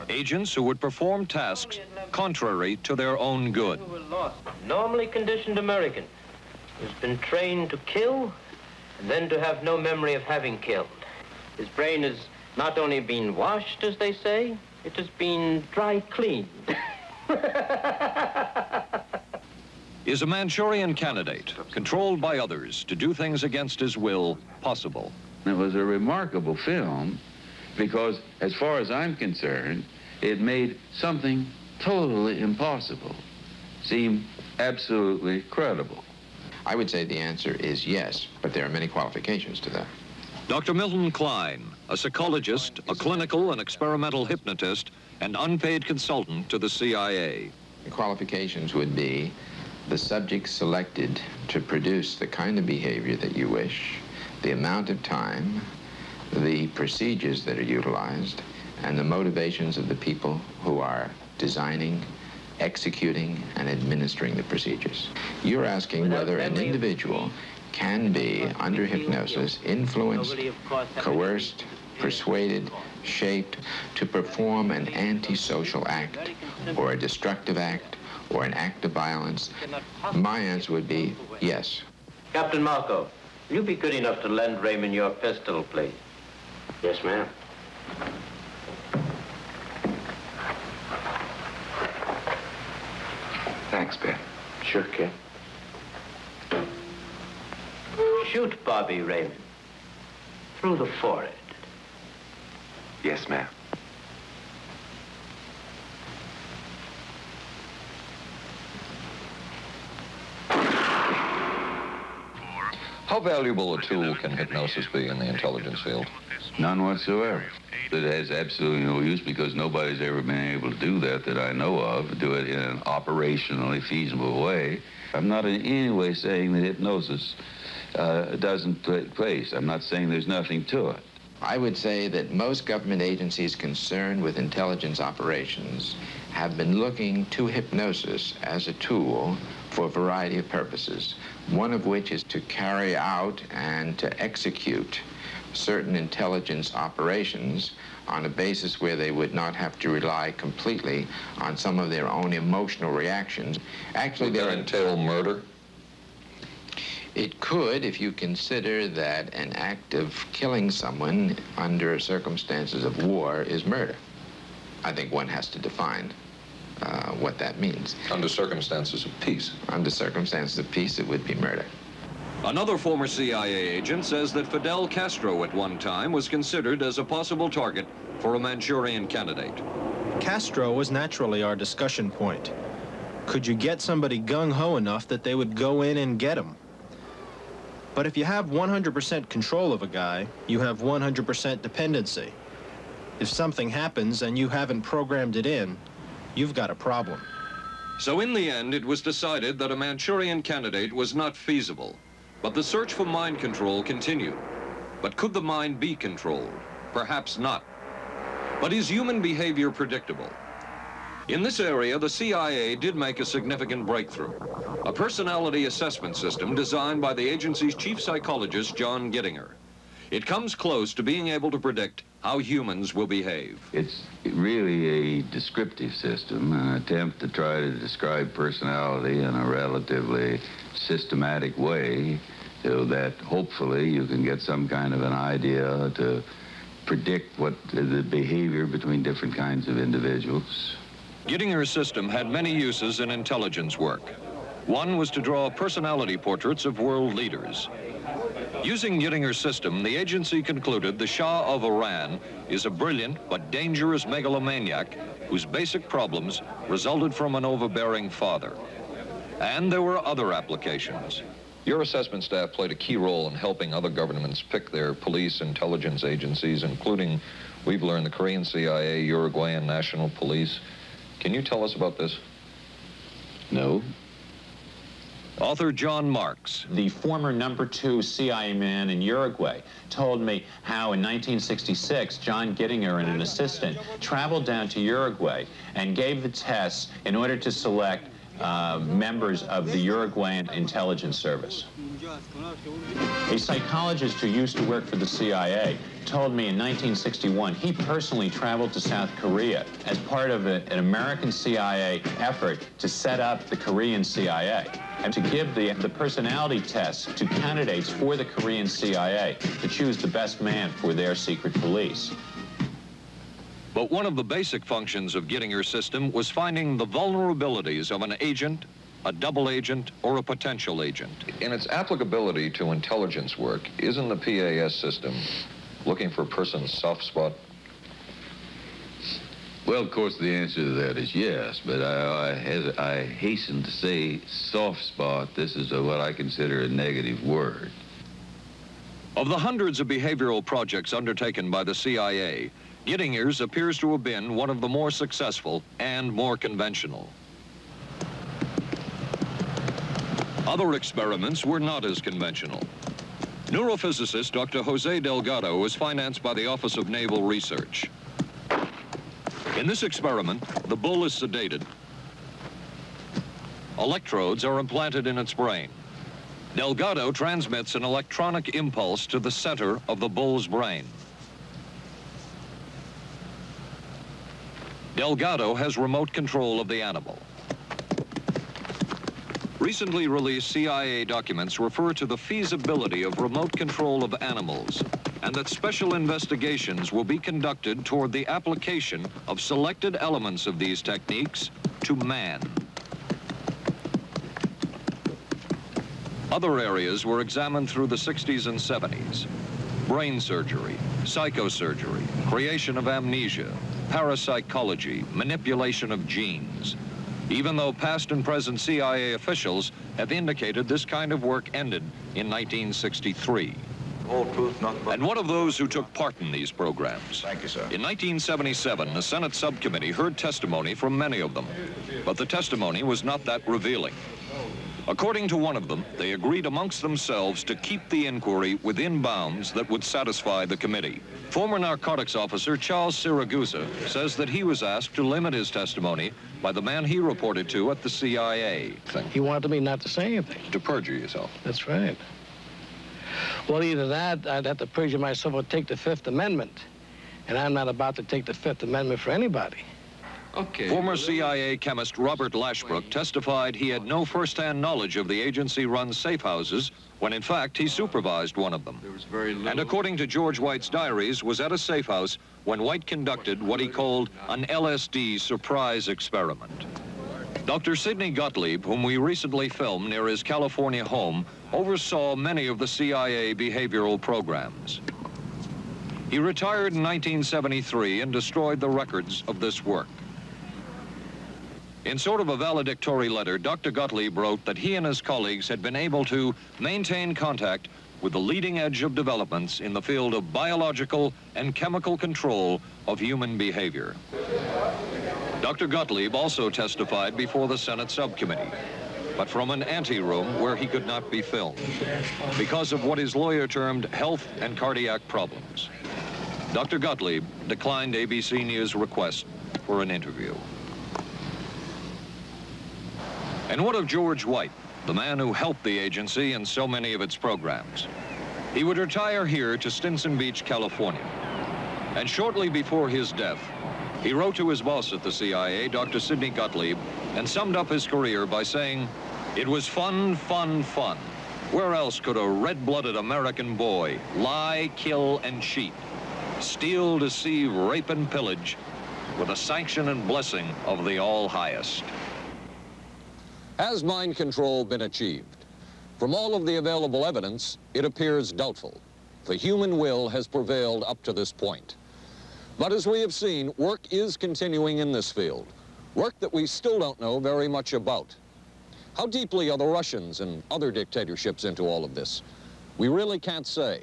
Agents who would perform tasks contrary to their own good. Normally conditioned American who's been trained to kill and then to have no memory of having killed. His brain has not only been washed, as they say, it has been dry cleaned. Is a Manchurian candidate, controlled by others to do things against his will, possible? It was a remarkable film because, as far as I'm concerned, it made something totally impossible seem absolutely credible. I would say the answer is yes, but there are many qualifications to that. Dr. Milton Klein, a psychologist, a clinical and experimental hypnotist, and unpaid consultant to the CIA. The qualifications would be the subject selected to produce the kind of behavior that you wish, the amount of time, the procedures that are utilized, and the motivations of the people who are designing, executing, and administering the procedures. You're asking whether an individual can be, under hypnosis, influenced, coerced, persuaded, shaped to perform an antisocial act, or a destructive act, or an act of violence. My answer would be yes. Captain Marco, will you be good enough to lend Raymond your pistol, please? Yes, ma'am. Thanks, Ben. Sure, kid. Shoot Bobby Raymond. Through the forehead. Yes, ma'am. How valuable a tool can hypnosis be in the intelligence field? None whatsoever. It has absolutely no use because nobody's ever been able to do that I know of, do it in an operationally feasible way. I'm not in any way saying that hypnosis doesn't take place. I'm not saying there's nothing to it. I would say that most government agencies concerned with intelligence operations have been looking to hypnosis as a tool for a variety of purposes, one of which is to carry out and to execute certain intelligence operations on a basis where they would not have to rely completely on some of their own emotional reactions. Actually, would that entail murder? It could, if you consider that an act of killing someone under circumstances of war is murder. I think one has to define what that means. Under circumstances of peace? Under circumstances of peace, it would be murder. Another former CIA agent says that Fidel Castro at one time was considered as a possible target for a Manchurian candidate. Castro was naturally our discussion point. Could you get somebody gung-ho enough that they would go in and get him? But if you have 100% control of a guy, you have 100% dependency. If something happens and you haven't programmed it in, you've got a problem. So in the end, it was decided that a Manchurian candidate was not feasible. But the search for mind control continued. But could the mind be controlled? Perhaps not. But is human behavior predictable? In this area, the CIA did make a significant breakthrough. A personality assessment system designed by the agency's chief psychologist, John Gittinger. It comes close to being able to predict how humans will behave. It's really a descriptive system, an attempt to try to describe personality in a relatively systematic way so that hopefully you can get some kind of an idea to predict what the behavior between different kinds of individuals. Gittinger's system had many uses in intelligence work. One was to draw personality portraits of world leaders. Using Gittinger's system, the agency concluded the Shah of Iran is a brilliant but dangerous megalomaniac whose basic problems resulted from an overbearing father. And there were other applications. Your assessment staff played a key role in helping other governments pick their police intelligence agencies, including, we've learned, the Korean CIA, Uruguayan National Police. Can you tell us about this? No. Author John Marks. The former #2 CIA man in Uruguay told me how in 1966, John Gittinger and an assistant traveled down to Uruguay and gave the tests in order to select members of the Uruguayan intelligence service. A psychologist who used to work for the CIA told me in 1961 he personally traveled to South Korea as part of an American CIA effort to set up the Korean CIA and to give the personality tests to candidates for the Korean CIA to choose the best man for their secret police. But one of the basic functions of Gittinger's system was finding the vulnerabilities of an agent, a double agent, or a potential agent. In its applicability to intelligence work, isn't the PAS system looking for a person's soft spot? Well, of course, the answer to that is yes, but I hasten to say soft spot. This is what I consider a negative word. Of the hundreds of behavioral projects undertaken by the CIA, Gittinger's appears to have been one of the more successful and more conventional. Other experiments were not as conventional. Neurophysicist Dr. Jose Delgado was financed by the Office of Naval Research. In this experiment, the bull is sedated. Electrodes are implanted in its brain. Delgado transmits an electronic impulse to the center of the bull's brain. Delgado has remote control of the animal. Recently released CIA documents refer to the feasibility of remote control of animals and that special investigations will be conducted toward the application of selected elements of these techniques to man. Other areas were examined through the 60s and 70s. Brain surgery, psychosurgery, creation of amnesia, parapsychology, manipulation of genes. Even though past and present CIA officials have indicated this kind of work ended in 1963. And one of those who took part in these programs. Thank you, sir. In 1977, a Senate subcommittee heard testimony from many of them, but the testimony was not that revealing. According to one of them, they agreed amongst themselves to keep the inquiry within bounds that would satisfy the committee. Former narcotics officer Charles Siragusa says that he was asked to limit his testimony by the man he reported to at the CIA. He wanted me not to say anything. To perjure yourself. That's right. Well, either that, I'd have to perjure myself or take the Fifth Amendment. And I'm not about to take the Fifth Amendment for anybody. Okay. Former CIA chemist Robert Lashbrook testified he had no first-hand knowledge of the agency-run safe houses when, in fact, he supervised one of them. There was very little. And according to George White's diaries, was at a safe house when White conducted what he called an LSD surprise experiment. Dr. Sidney Gottlieb, whom we recently filmed near his California home, oversaw many of the CIA behavioral programs. He retired in 1973 and destroyed the records of this work. In sort of a valedictory letter, Dr. Gottlieb wrote that he and his colleagues had been able to maintain contact with the leading edge of developments in the field of biological and chemical control of human behavior. Dr. Gottlieb also testified before the Senate subcommittee, but from an anteroom where he could not be filmed because of what his lawyer termed health and cardiac problems. Dr. Gottlieb declined ABC News' request for an interview. And what of George White, the man who helped the agency in so many of its programs? He would retire here to Stinson Beach, California. And shortly before his death, he wrote to his boss at the CIA, Dr. Sidney Gottlieb, and summed up his career by saying, "It was fun, fun, fun. Where else could a red-blooded American boy lie, kill, and cheat, steal, deceive, rape, and pillage with the sanction and blessing of the All-Highest?" Has mind control been achieved? From all of the available evidence, it appears doubtful. The human will has prevailed up to this point. But as we have seen, work is continuing in this field, work that we still don't know very much about. How deeply are the Russians and other dictatorships into all of this? We really can't say,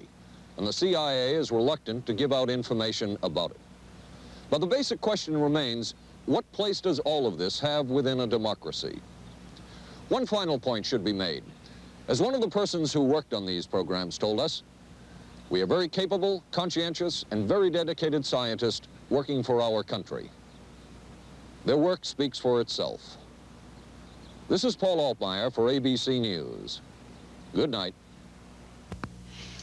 and the CIA is reluctant to give out information about it. But the basic question remains, what place does all of this have within a democracy? One final point should be made. As one of the persons who worked on these programs told us, we are very capable, conscientious, and very dedicated scientists working for our country. Their work speaks for itself. This is Paul Altmaier for ABC News. Good night.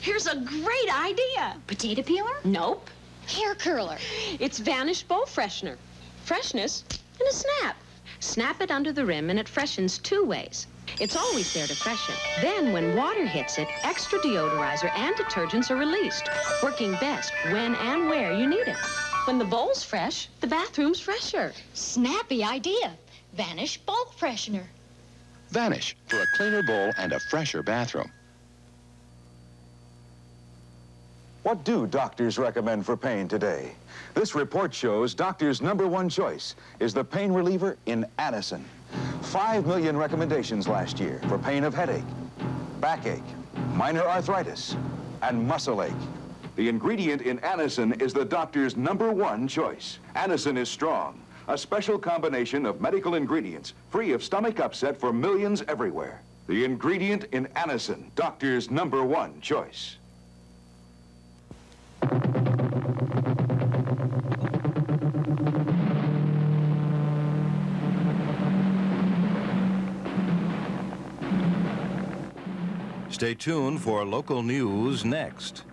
Here's a great idea. Potato peeler? Nope. Hair curler. It's Vanish Bow Freshener. Freshness in a snap. Snap it under the rim and it freshens two ways. It's always there to freshen. Then when water hits it, extra deodorizer and detergents are released, working best when and where you need it. When the bowl's fresh, the bathroom's fresher. Snappy idea. Vanish bowl freshener. Vanish for a cleaner bowl and a fresher bathroom. What do doctors recommend for pain today? This report shows doctors' #1 choice is the pain reliever in Anacin. 5 million recommendations last year for pain of headache, backache, minor arthritis, and muscle ache. The ingredient in Anacin is the doctor's #1 choice. Anacin is strong, a special combination of medical ingredients free of stomach upset for millions everywhere. The ingredient in Anacin, doctor's #1 choice. Stay tuned for local news next.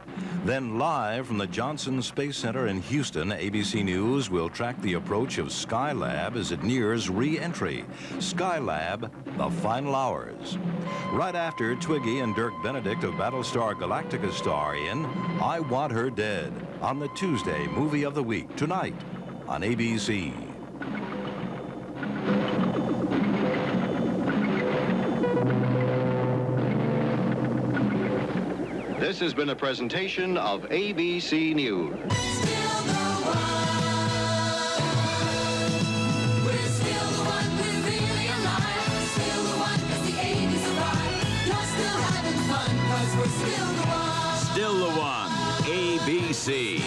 Then live from the Johnson Space Center in Houston, ABC News will track the approach of Skylab as it nears re-entry. Skylab, the final hours. Right after Twiggy and Dirk Benedict of Battlestar Galactica star in I Want Her Dead on the Tuesday Movie of the Week tonight on ABC. This has been a presentation of ABC News. Still the one, ABC.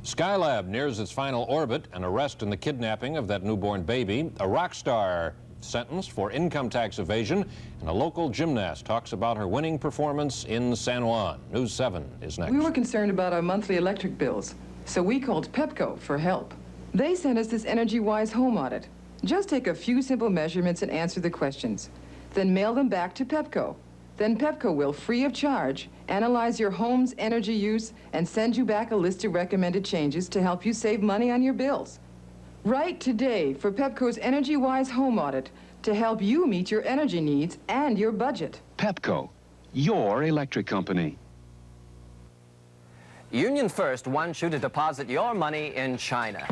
Skylab nears its final orbit, an arrest in the kidnapping of that newborn baby, a rock star sentenced for income tax evasion, and a local gymnast talks about her winning performance in San Juan. News 7 is next. We were concerned about our monthly electric bills, so we called Pepco for help. They sent us this EnergyWise home audit. Just take a few simple measurements and answer the questions. Then mail them back to Pepco. Then Pepco will, free of charge, analyze your home's energy use and send you back a list of recommended changes to help you save money on your bills. Write today for Pepco's EnergyWise home audit to help you meet your energy needs and your budget. Pepco, your electric company. Union First wants you to deposit your money in China.